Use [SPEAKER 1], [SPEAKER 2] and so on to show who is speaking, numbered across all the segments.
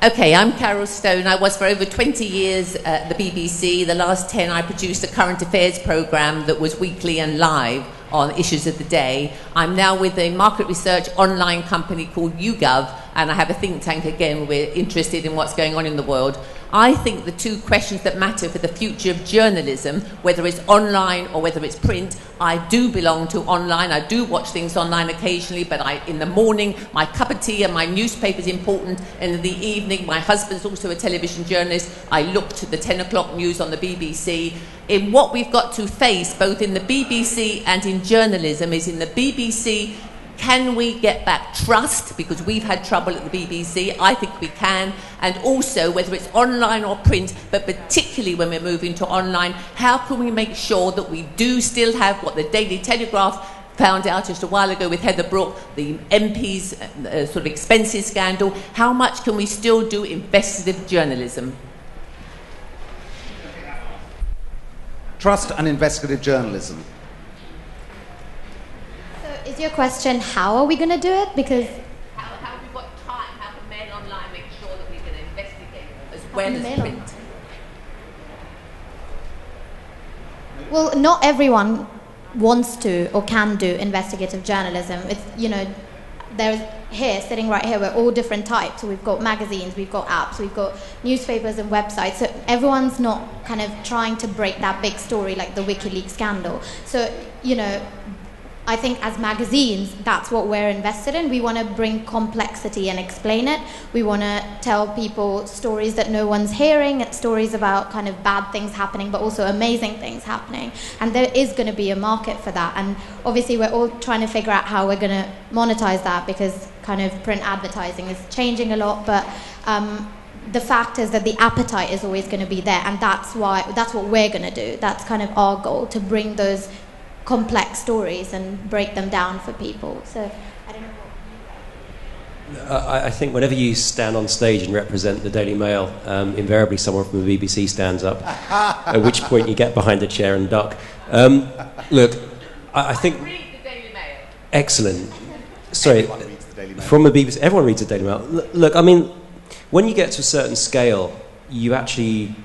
[SPEAKER 1] Okay, I'm Carol Stone. I was for over 20 years at the BBC. The last 10, I produced a current affairs programme that was weekly and live on issues of the day. I'm now with a market research online company called YouGov, and I have a think tank again. We're interested in what's going on in the world. I think the two questions that matter for the future of journalism, whether it's online or whether it's print, I do belong to online. I do watch things online occasionally, but in the morning, my cup of tea and my newspaper is important. And in the evening, my husband's also a television journalist. I look to the 10 o'clock news on the BBC. In what we've got to face, both in the BBC and in journalism, is in the BBC, can we get back trust? Because we've had trouble at the BBC. I think we can. And also, whether it's online or print, but particularly when we're moving to online, how can we make sure that we do still have what the Daily Telegraph found out just a while ago with Heather Brooke, the MP's sort of expenses scandal? How much can we still do investigative journalism?
[SPEAKER 2] Trust and investigative journalism.
[SPEAKER 3] Is your question, how are we going to do it? Because
[SPEAKER 1] how have we got time? How can Mail Online make sure that we can investigate as well as print?
[SPEAKER 3] Well, not everyone wants to or can do investigative journalism. It's, there's here, sitting right here, we're all different types. So we've got magazines, we've got apps, we've got newspapers and websites. So everyone's not kind of trying to break that big story like the WikiLeaks scandal. So, I think as magazines, that's what we're invested in. We want to bring complexity and explain it. We want to tell people stories that no one's hearing, stories about kind of bad things happening, but also amazing things happening. And there is going to be a market for that. And obviously, we're all trying to figure out how we're going to monetize that, because kind of print advertising is changing a lot. But the fact is that the appetite is always going to be there. And that's what we're going to do. That's kind of our goal, to bring those complex stories and break them down for people. So I don't know.
[SPEAKER 4] I think whenever you stand on stage and represent the Daily Mail, invariably someone from the BBC stands up, at which point you get behind a chair and duck. Look, I think...
[SPEAKER 1] Read the Daily Mail.
[SPEAKER 4] Excellent. Sorry,
[SPEAKER 2] Everyone reads the Daily Mail.
[SPEAKER 4] From the BBC, everyone reads the Daily Mail. Look, I mean, when you get to a certain scale, you actually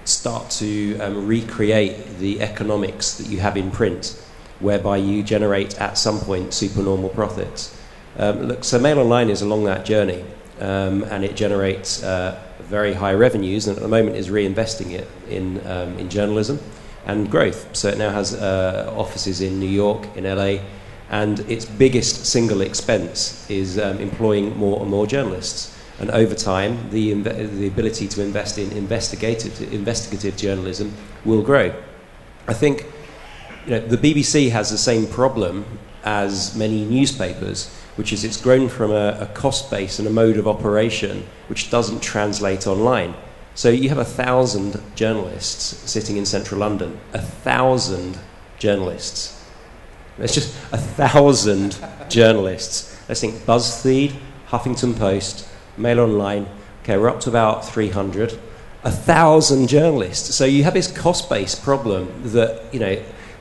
[SPEAKER 4] start to recreate the economics that you have in print, whereby you generate at some point supernormal profits. So Mail Online is along that journey, and it generates very high revenues, and at the moment is reinvesting it in journalism and growth. So it now has offices in New York, in LA, and its biggest single expense is employing more and more journalists. And over time, the ability to invest in investigative journalism will grow. I think the BBC has the same problem as many newspapers, which is it's grown from a cost base and a mode of operation which doesn't translate online. So you have 1,000 journalists sitting in central London. 1,000 journalists. It's just 1,000 journalists. Let's think BuzzFeed, Huffington Post, Mail Online. Okay, we're up to about 300. 1,000 journalists. So you have this cost-based problem that,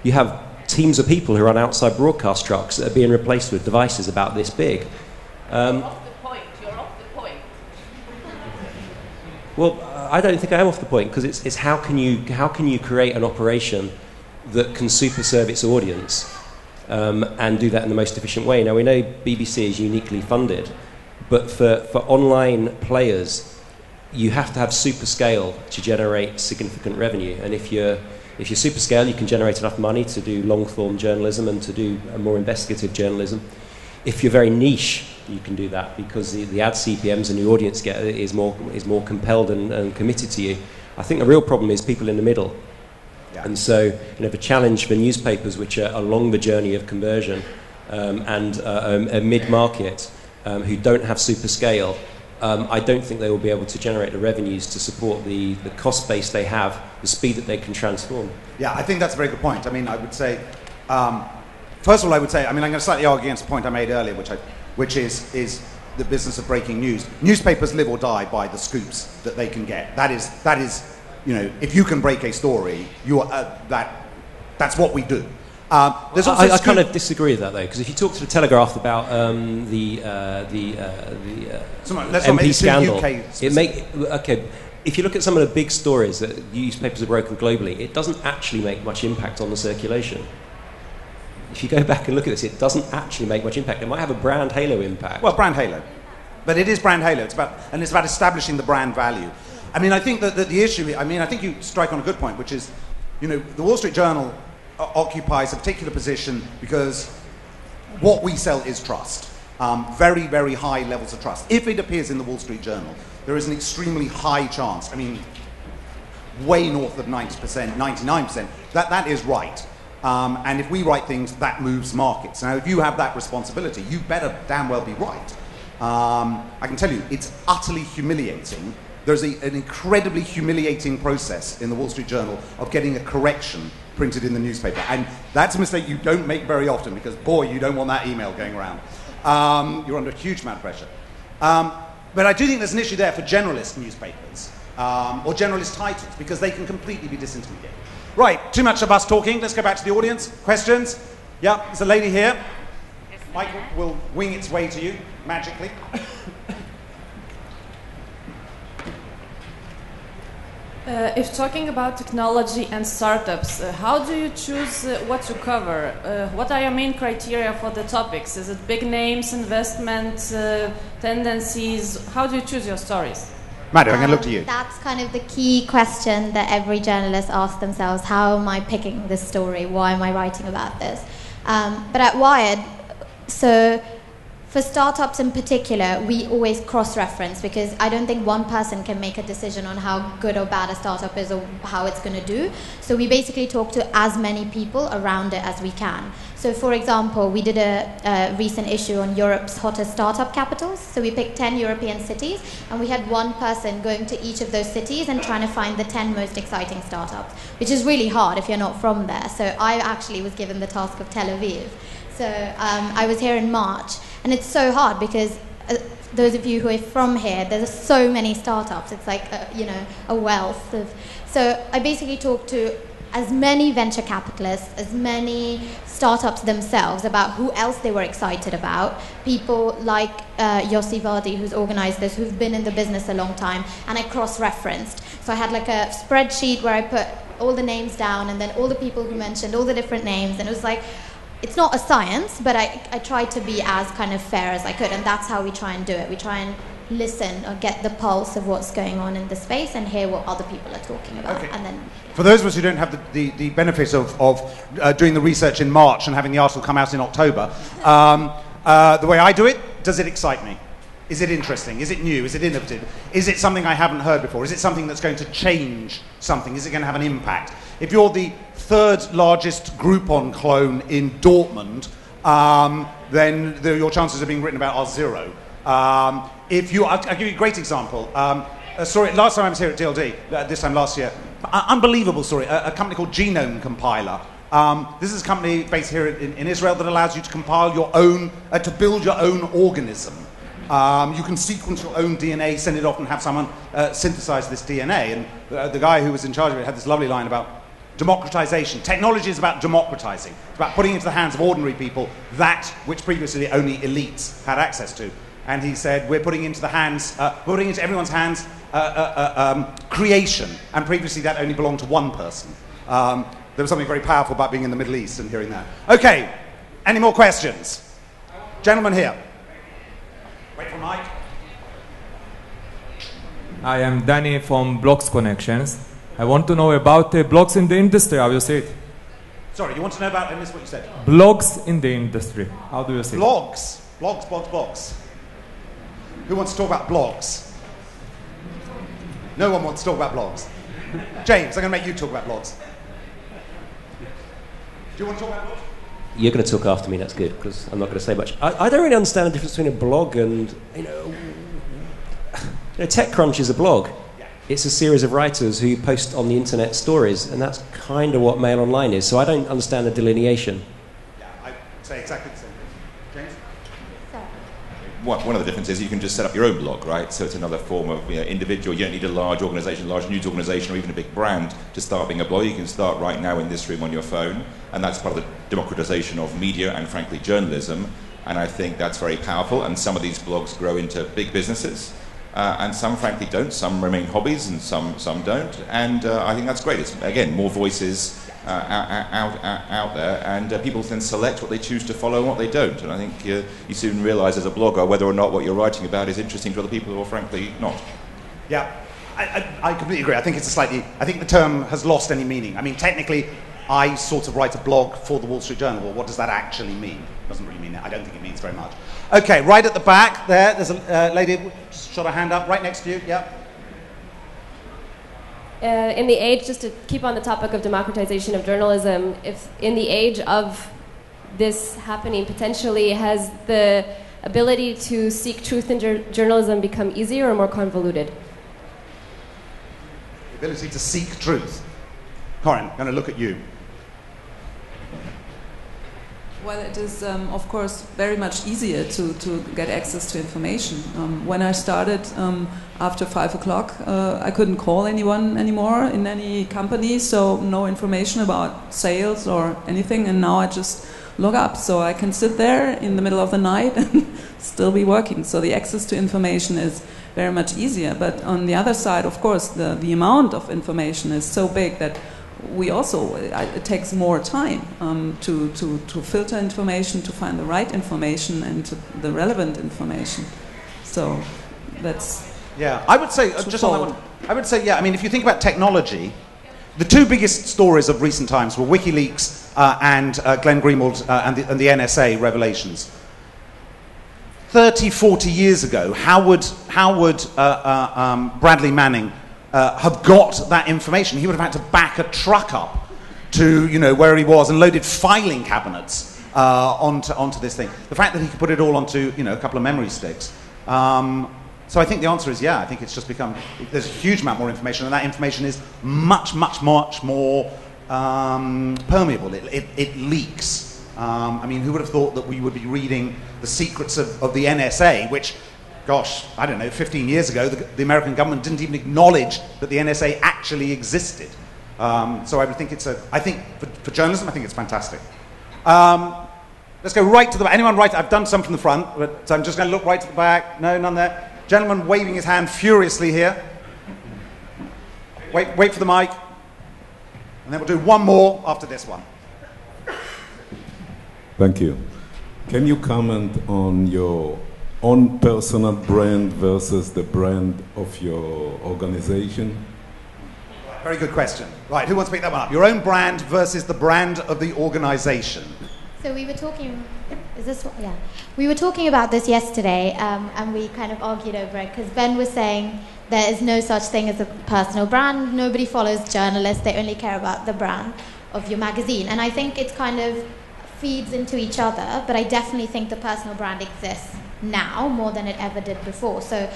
[SPEAKER 4] you have teams of people who run outside broadcast trucks that are being replaced with devices about this big.
[SPEAKER 1] You're off the point.
[SPEAKER 4] Well, I don't think I am off the point, because it's how can you create an operation that can super serve its audience and do that in the most efficient way. Now, we know BBC is uniquely funded, but for online players, you have to have super scale to generate significant revenue. And if you're super scale, you can generate enough money to do long-form journalism and to do a more investigative journalism. If you're very niche, you can do that, because the ad CPMs and the audience is more compelled and committed to you. I think the real problem is people in the middle. Yeah. And so, the challenge for newspapers which are along the journey of conversion and a mid-market who don't have super scale, I don't think they will be able to generate the revenues to support the cost base they have, the speed that they can transform.
[SPEAKER 2] Yeah, I think that's a very good point. I mean, I would say, first of all, I'm going to slightly argue against a point I made earlier, which is the business of breaking news. Newspapers live or die by the scoops that they can get. That is, if you can break a story, that's what we do. There's also
[SPEAKER 4] I kind of disagree with that, though, because if you talk to the Telegraph about the MP scandal, if you look at some of the big stories that newspapers have broken globally, it doesn't actually make much impact on the circulation. If you go back and look at this, it doesn't actually make much impact. It might have a brand halo impact.
[SPEAKER 2] Well, brand halo. But it is brand halo. It's about establishing the brand value. I mean, I think that the issue, I think you strike on a good point, which is, the Wall Street Journal occupies a particular position because what we sell is trust. Very, very high levels of trust. If it appears in the Wall Street Journal, there is an extremely high chance, way north of 90%, 99%, that is right. And if we write things, that moves markets. Now, if you have that responsibility, you better damn well be right. I can tell you, it's utterly humiliating. There's an incredibly humiliating process in the Wall Street Journal of getting a correction printed in the newspaper. And that's a mistake you don't make very often because, boy, you don't want that email going around. You're under a huge amount of pressure. But I do think there's an issue there for generalist newspapers or generalist titles because they can completely be disintermediated. Right, too much of us talking. Let's go back to the audience. Questions? Yeah, there's a lady here. Mike will wing its way to you magically.
[SPEAKER 5] If talking about technology and startups, how do you choose what to cover? What are your main criteria for the topics? Is it big names, investment, tendencies? How do you choose your stories?
[SPEAKER 2] Madhu, I'm going to look to you.
[SPEAKER 3] That's kind of the key question that every journalist asks themselves. How am I picking this story? Why am I writing about this? But at Wired, so for startups in particular, we always cross-reference because I don't think one person can make a decision on how good or bad a startup is or how it's going to do. So we basically talk to as many people around it as we can. So for example, we did a recent issue on Europe's hottest startup capitals. So we picked 10 European cities and we had one person going to each of those cities and trying to find the 10 most exciting startups, which is really hard if you're not from there. So I actually was given the task of Tel Aviv. So I was here in March, and it's so hard because those of you who are from here, there's so many startups. It's like a wealth of. So I basically talked to as many venture capitalists, as many startups themselves about who else they were excited about. People like Yossi Vardi, who's organized this, who've been in the business a long time, and I cross-referenced. So I had like a spreadsheet where I put all the names down and then all the people who mentioned all the different names, and it was like. It's not a science, but I tried to be as kind of fair as I could, and that's how we try and do it. We try and listen or get the pulse of what's going on in the space and hear what other people are talking about.
[SPEAKER 2] Okay.
[SPEAKER 3] And then,
[SPEAKER 2] for those of us who don't have the benefit of doing the research in March and having the article come out in October, the way I do it, does it excite me? Is it interesting? Is it new? Is it innovative? Is it something I haven't heard before? Is it something that's going to change something? Is it going to have an impact? If you're the third largest Groupon clone in Dortmund, then your chances of being written about are zero. I'll give you a great example. Sorry, last time I was here at DLD, this time last year, unbelievable story, a company called Genome Compiler. This is a company based here in Israel that allows you to compile your own, to build your own organism. You can sequence your own DNA, send it off and have someone synthesize this DNA. And the guy who was in charge of it had this lovely line about democratization. Technology is about democratizing. It's about putting into the hands of ordinary people that which previously only elites had access to. And he said, we're putting into everyone's hands creation. And previously that only belonged to one person. There was something very powerful about being in the Middle East and hearing that. Okay, any more questions? Gentleman here. Wait for Mike.
[SPEAKER 6] I am Danny from Blogs Connections. I want to know about blogs in the industry. How do you see it?
[SPEAKER 2] Sorry, you want to know about, I missed what you said.
[SPEAKER 6] Blogs in the industry. How do you see
[SPEAKER 2] blogs? It? Blogs. Who wants to talk about blogs? No one wants to talk about blogs. James, I'm going to make you talk about blogs. Do you want to talk about blogs?
[SPEAKER 4] You're going to talk after me, that's good, because I'm not going to say much. I don't really understand the difference between a blog and, TechCrunch is a blog. It's a series of writers who post on the internet stories, and that's kind of what Mail Online is. So I don't understand the delineation.
[SPEAKER 2] Yeah, I say exactly the same thing. James?
[SPEAKER 7] one of the differences is you can just set up your own blog, right? So it's another form of individual. You don't need a large organization, large news organization, or even a big brand to start being a blog. You can start right now in this room on your phone, and that's part of the democratization of media and, frankly, journalism. And I think that's very powerful. And some of these blogs grow into big businesses, and some, frankly, don't. Some remain hobbies, and some don't. And I think that's great. It's, again, more voices out there, and people then select what they choose to follow and what they don't. And I think you soon realise as a blogger whether or not what you're writing about is interesting to other people or, frankly, not.
[SPEAKER 2] Yeah, I completely agree. I think I think the term has lost any meaning. I mean, technically, I sort of write a blog for the Wall Street Journal. Well, what does that actually mean? It doesn't really mean that. I don't think it means very much. Okay, right at the back there, there's a lady, just shot her hand up, right next to you. Yeah.
[SPEAKER 8] In the age, just to keep on the topic of democratization of journalism, if in the age of this happening, potentially has the ability to seek truth in journalism become easier or more convoluted?
[SPEAKER 2] The ability to seek truth. Corinne, I'm going to look at you.
[SPEAKER 9] Well, it is, of course, very much easier to get access to information. When I started after 5 o'clock, I couldn't call anyone anymore in any company, so no information about sales or anything, and now I just look up. So I can sit there in the middle of the night and still be working. So the access to information is very much easier. But on the other side, of course, the amount of information is so big that we also, it takes more time to filter information, to find the right information and the relevant information. So that's...
[SPEAKER 2] Yeah, I would say, just on that one, I would say, yeah, I mean, if you think about technology, the two biggest stories of recent times were WikiLeaks and Glenn Greenwald and the NSA revelations. 30, 40 years ago, how would Bradley Manning have got that information? He would have had to back a truck up to, where he was and loaded filing cabinets onto this thing. The fact that he could put it all onto, a couple of memory sticks. So I think the answer is yeah. I think it's just become, there's a huge amount more information, and that information is much more permeable. It leaks. I mean, who would have thought that we would be reading the secrets of the NSA, which, gosh, I don't know, 15 years ago, the American government didn't even acknowledge that the NSA actually existed. So I would think I think for journalism, I think it's fantastic. Let's go right to the back. Anyone right? I've done some from the front, but I'm just going to look right to the back. No, none there. Gentleman waving his hand furiously here. Wait for the mic. And then we'll do one more after this one.
[SPEAKER 10] Thank you. Can you comment on your own personal brand versus the brand of your organization?
[SPEAKER 2] Very good question. Right, who wants to pick that one up? Your own brand versus the brand of the organization.
[SPEAKER 3] So we were talking, is this what? Yeah. We were talking about this yesterday, and we kind of argued over it, because Ben was saying there is no such thing as a personal brand. Nobody follows journalists. They only care about the brand of your magazine. And I think it's kind of feeds into each other, but I definitely think the personal brand exists now more than it ever did before. So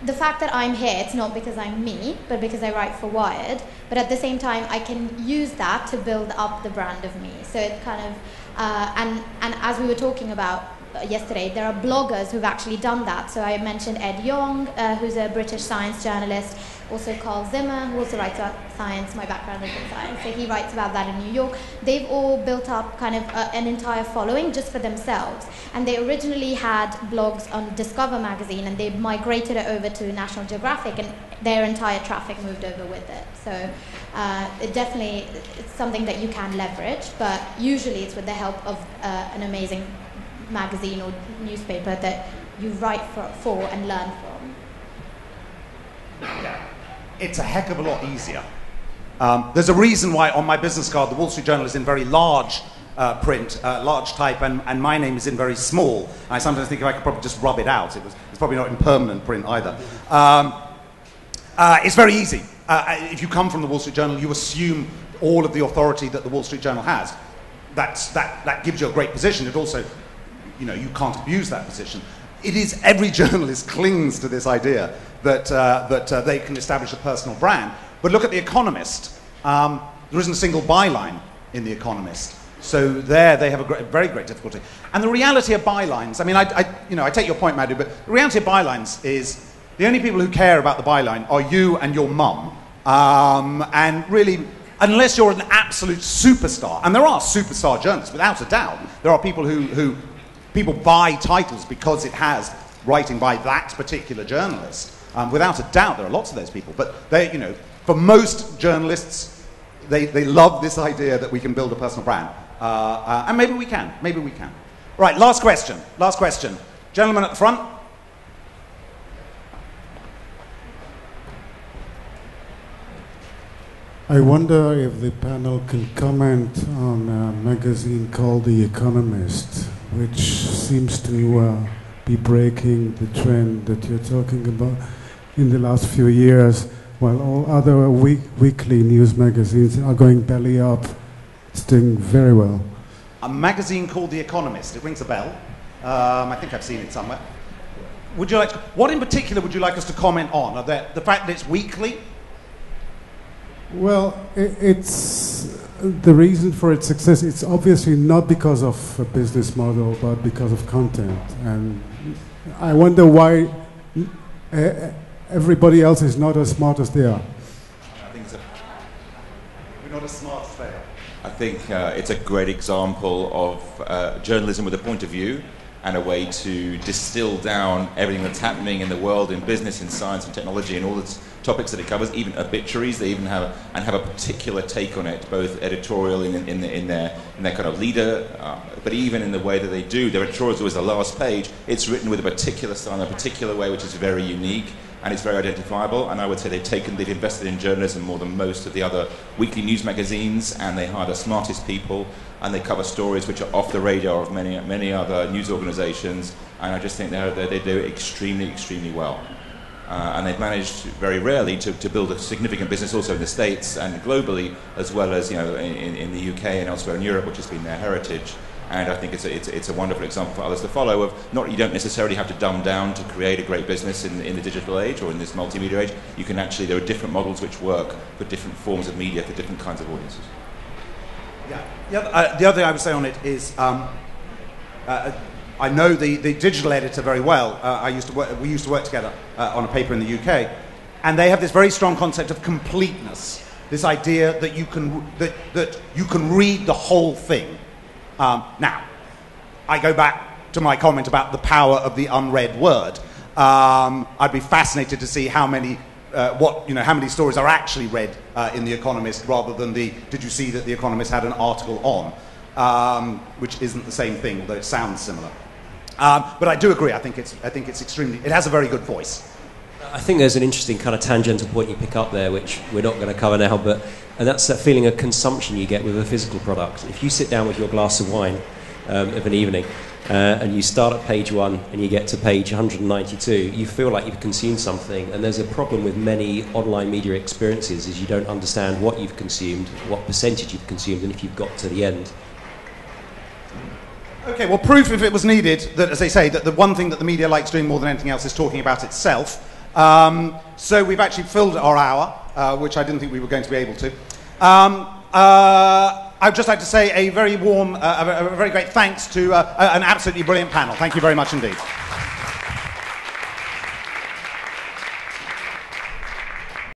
[SPEAKER 3] the fact that I'm here, it's not because I'm me, but because I write for Wired. But at the same time, I can use that to build up the brand of me. So it kind of, and as we were talking about yesterday, there are bloggers who've actually done that. So I mentioned Ed Yong, who's a British science journalist, also Carl Zimmer, who also writes about science. My background is in science, so he writes about that in New York. They've all built up kind of an entire following just for themselves. And they originally had blogs on Discover magazine, and they migrated it over to National Geographic, and their entire traffic moved over with it. So it definitely, it's something that you can leverage, but usually it's with the help of an amazing magazine or newspaper that you write for and learn from.
[SPEAKER 2] Yeah. It's a heck of a lot easier. There's a reason why on my business card the Wall Street Journal is in very large print, large type, and my name is in very small. I sometimes think if I could probably just rub it out. It's probably not in permanent print either. It's very easy. If you come from the Wall Street Journal, you assume all of the authority that the Wall Street Journal has. That gives you a great position. It also, you can't abuse that position. It is, every journalist clings to this idea that they can establish a personal brand. But look at The Economist. There isn't a single byline in The Economist. So there they have a very great difficulty. And the reality of bylines, I mean, I take your point, Madhu, but the reality of bylines is the only people who care about the byline are you and your mum. And really, unless you're an absolute superstar, and there are superstar journalists, without a doubt, there are people who people buy titles because it has writing by that particular journalist. Without a doubt, there are lots of those people. But they, for most journalists, they love this idea that we can build a personal brand. And maybe we can. Maybe we can. Right, last question. Last question. Gentleman at the front.
[SPEAKER 11] I wonder if the panel can comment on a magazine called The Economist, which seems to be breaking the trend that you're talking about in the last few years, while all other weekly news magazines are going belly up. It's doing very well.
[SPEAKER 2] A magazine called The Economist. It rings a bell. I think I've seen it somewhere. What in particular would you like us to comment on? The fact that it's weekly?
[SPEAKER 11] Well, it's the reason for its success. It's obviously not because of a business model, but because of content. And I wonder why everybody else is not as smart as they are.
[SPEAKER 7] I think
[SPEAKER 2] we're not as smart as they are.
[SPEAKER 7] I think it's a great example of journalism with a point of view and a way to distill down everything that's happening in the world, in business, in science and technology, and all the topics that it covers, even obituaries. They even have a particular take on it, both editorial in their kind of leader, but even in the way that they do. Their editorial is always the last page. It's written with a particular style, a particular way, which is very unique, and it's very identifiable. And I would say they've invested in journalism more than most of the other weekly news magazines, and they hire the smartest people, and they cover stories which are off the radar of many other news organizations. And I just think they do it extremely, extremely well. And they've managed very rarely to build a significant business also in the States and globally, as well as in the UK and elsewhere in Europe, which has been their heritage. And I think it's a wonderful example for others to follow. You don't necessarily have to dumb down to create a great business in the digital age or in this multimedia age. You can actually, there are different models which work for different forms of media for different kinds of audiences.
[SPEAKER 2] Yeah. The other thing I would say on it is, I know the digital editor very well. We used to work together on a paper in the UK, and they have this very strong concept of completeness. This idea that you can read the whole thing. Now, I go back to my comment about the power of the unread word. I'd be fascinated to see how many stories are actually read in The Economist, rather than did you see that The Economist had an article on, which isn't the same thing, although it sounds similar. But I do agree. I think it's extremely. It has a very good voice.
[SPEAKER 4] I think there's an interesting kind of tangential point you pick up there, which we're not going to cover now, and that's that feeling of consumption you get with a physical product. If you sit down with your glass of wine of an evening, and you start at page 1 and you get to page 192, you feel like you've consumed something. And there's a problem with many online media experiences is you don't understand what you've consumed, what percentage you've consumed, and if you've got to the end.
[SPEAKER 2] Okay, well, proof, if it was needed, that, as they say, that the one thing that the media likes doing more than anything else is talking about itself. So we've actually filled our hour, which I didn't think we were going to be able to. I'd just like to say a very warm, a very great thanks to an absolutely brilliant panel. Thank you very much indeed.